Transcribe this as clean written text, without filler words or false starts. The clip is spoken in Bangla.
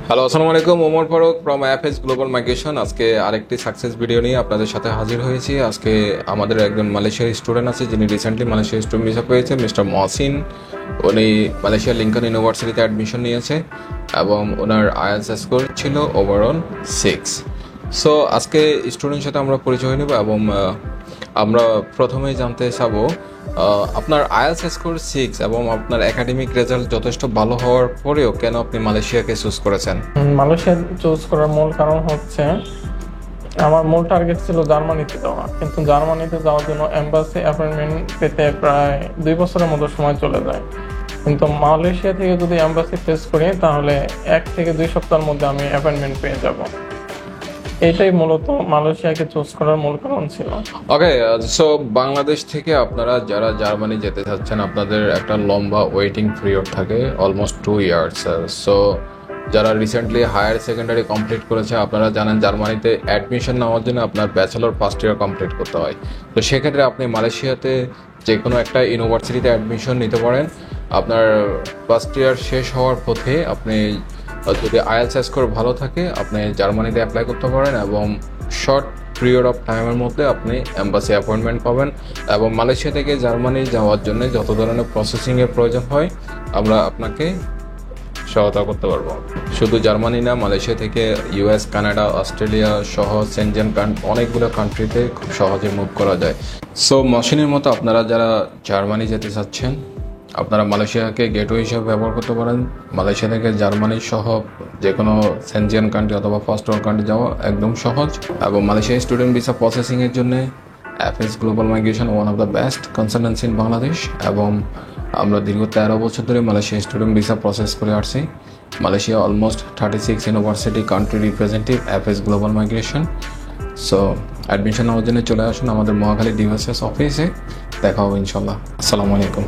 হ্যালো, আসসালামু আলাইকুম। Omar Faruk from FS global migration. আজকে আরেকটি সাকসেস ভিডিও নিয়ে আপনাদের সাথে হাজির হয়েছি। আজকে আমাদের একজন মালয়েশিয়ার স্টুডেন্ট আছে যিনি রিসেন্টলি মালয়েশিয়ার স্টুডেন্ট ভিসা পেয়েছে, মিস্টার মহসিন। উনি মালয়েশিয়ার লিঙ্কন ইউনিভার্সিটিতে অ্যাডমিশন নিয়েছে এবং ওনার আইএলটিএস স্কোর ছিল ওভারঅল 6। সো আজকে স্টুডেন্টের সাথে আমরা পরিচয় নেব এবং আমরা প্রথমেই জানতে চাবো আপনার আইএলটিএস স্কোর 6 এবং আপনার একাডেমিক রেজাল্ট যথেষ্ট ভালো হওয়ার পরেও কেন আপনি মালয়েশিয়াকে চুজ করেছেন? মালয়েশিয়া চুজ করার মূল কারণ হচ্ছে আমার মূল টার্গেট ছিল জার্মানিতে যাওয়া, কিন্তু জার্মানিতে যাওয়ার জন্য এম্বাসি অ্যাপয়েন্টমেন্ট পেতে প্রায় 2 বছরের মতো সময় চলে যায়। কিন্তু মালয়েশিয়া থেকে যদি এম্বাসি ফেস করি তাহলে 1 থেকে 2 সপ্তাহের মধ্যে আমি অ্যাপয়েন্টমেন্ট পেয়ে যাব। এটাই মূলত মালয়েশিয়াকে চুজ করার মূল কারণ ছিল। ওকে, সো বাংলাদেশ থেকে আপনারা যারা জার্মানি যেতে চাচ্ছেন আপনাদের একটা লম্বা ওয়েটিং পিরিয়ড থাকে, অলমোস্ট 2 ইয়ার্স। সো যারা রিসেন্টলি হায়ার সেকেন্ডারি কমপ্লিট করেছে আপনারা জানেন জার্মানিতে অ্যাডমিশন নেওয়ার জন্য আপনার ব্যাচেলর ফার্স্ট ইয়ার কমপ্লিট করতে হয়। তো সেক্ষেত্রে আপনি মালয়েশিয়াতে যে কোনো একটা ইউনিভার্সিটিতে অ্যাডমিশন নিতে পারেন। আপনার ফার্স্ট ইয়ার শেষ হওয়ার পথে আপনি যদি আইএলটিএস স্কোর ভালো থাকে আপনি জার্মানিতে অ্যাপ্লাই করতে পারেন এবং শর্ট পিরিয়ড অফ টাইমের মধ্যে আপনি এম্বাসি অ্যাপয়েন্টমেন্ট পাবেন এবং মালয়েশিয়া থেকে জার্মানি যাওয়ার জন্য যত ধরনের প্রসেসিংয়ের প্রয়োজন হয় আমরা আপনাকে সহায়তা করতে পারবো। শুধু জার্মানি না, মালয়েশিয়া থেকে ইউএস, কানাডা, অস্ট্রেলিয়া সহ সেনজেন অনেকগুলো কান্ট্রিতে খুব সহজে মুভ করা যায়। সো মশিনের মতো আপনারা যারা জার্মানি যেতে চাচ্ছেন আপনারা মালয়েশিয়াকে গেটওয়ে হিসেবে ব্যবহার করতে পারেন। মালয়েশিয়া থেকে জার্মানি সহ যে কোনো সেনজিয়ান কান্ট্রি অথবা ফার্স্ট ওয়ার্ল্ড কান্ট্রি যাওয়া একদম সহজ। এবং মালয়েশিয়া স্টুডেন্ট ভিসা প্রসেসিংয়ের জন্য FS global migration one of the best consultancy in Bangladesh এবং আমরা দীর্ঘ 13 বছর ধরে মালয়েশিয়া স্টুডেন্ট ভিসা প্রসেস করে আসছি। Malaysia almost 36 university country representative FS global migration. So admission নেওয়ার জন্য চলে আসুন আমাদের মহাখালী ডিভাইসেস অফিসে। দেখা হবে ইনশাল্লাহ। আসসালামু আলাইকুম।